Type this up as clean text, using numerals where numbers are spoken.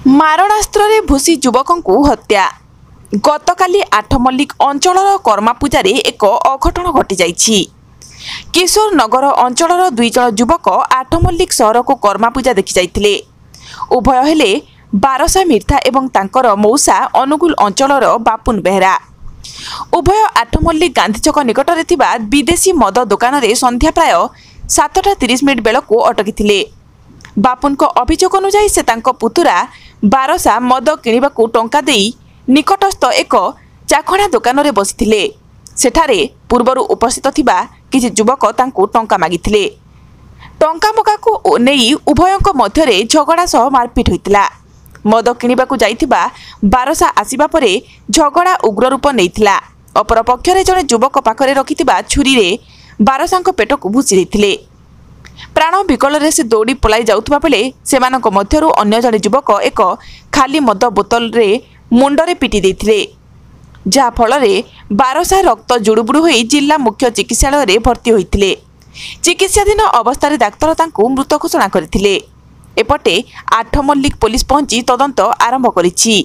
ମାରଣାସ୍ତ୍ରରେ ଭୁସି ଯୁବକଙ୍କୁ ହତ୍ୟା। ଗତକାଲି ଆଠମଲ୍ଲିକ ଅଞ୍ଚଳର କର୍ମାପୂଜାରେ ଏକ ଅଘଟଣ ଘଟିଯାଇଛି। କିଶୋର ନଗର ଅଞ୍ଚଳର ଦୁଇ ଜଣ ଯୁବକ ଆଠମଲ୍ଲିକ ସହରକୁ କର୍ମାପୂଜା ଦେଖି ଯାଇଥିଲେ। ଉଭୟ ହେଲେ ବାରସା ମିର୍ଥା ଏବଂ ତାଙ୍କର ମଉସା ଅନୁଗୁଳ ଅଞ୍ଚଳର ବାପୁନ ବେହେରା। ଉଭୟ ଆଠମଲ୍ଲିକ ଗାନ୍ଧୀଛକ ନିକଟରେ ଥିବା ବିଦେଶୀ ମଦ ଦୋକାନରେ ସନ୍ଧ୍ୟା ପ୍ରାୟ 7:30 ବେଳକୁ ଅଟକିଥିଲେ। ବାପୁନଙ୍କ ଅଭିଯୋଗ ଅନୁଯାୟୀ ସେ ତାଙ୍କ ପୁତୁରା ବାରସା ମଦ କିଣିବାକୁ ଟଙ୍କା ଦେଇ ନିକଟସ୍ଥ ଏକ ଚାଖଣା ଦୋକାନରେ ବସିଥିଲେ। ସେଠାରେ ପୂର୍ବରୁ ଉପସ୍ଥିତ ଥିବା କିଛି ଯୁବକ ତାଙ୍କୁ ଟଙ୍କା ମାଗିଥିଲେ। ଟଙ୍କା ମଗାକୁ ନେଇ ଉଭୟଙ୍କ ମଧ୍ୟରେ ଝଗଡ଼ା ସହ ମାରପିଟ ହୋଇଥିଲା। ମଦ କିଣିବାକୁ ଯାଇଥିବା ବାରସା ଆସିବା ପରେ ଝଗଡ଼ା ଉଗ୍ର ରୂପ ନେଇଥିଲା। ଅପରପକ୍ଷରେ ଜଣେ ଯୁବକ ପାଖରେ ରଖିଥିବା ଛୁରୀରେ ବାରସାଙ୍କ ପେଟକୁ ଭୁଷି ଦେଇଥିଲେ। ପ୍ରାଣ ବିକଳରେ ସେ ଦୌଡ଼ି ପଳାଇ ଯାଉଥିବା ବେଳେ ସେମାନଙ୍କ ମଧ୍ୟରୁ ଅନ୍ୟ ଜଣେ ଯୁବକ ଏକ ଖାଲି ମଦ ବୋତଲରେ ମୁଣ୍ଡରେ ପିଟି ଦେଇଥିଲେ, ଯାହାଫଳରେ ବାରସା ରକ୍ତ ଜୁଡ଼ୁବୁଡ଼ୁ ହୋଇ ଜିଲ୍ଲା ମୁଖ୍ୟ ଚିକିତ୍ସାଳୟରେ ଭର୍ତ୍ତି ହୋଇଥିଲେ। ଚିକିତ୍ସାଧୀନ ଅବସ୍ଥାରେ ଡାକ୍ତର ତାଙ୍କୁ ମୃତ ଘୋଷଣା କରିଥିଲେ। ଏପଟେ ଆଠମଲ୍ଲିକ ପୋଲିସ ପହଞ୍ଚି ତଦନ୍ତ ଆରମ୍ଭ କରିଛି।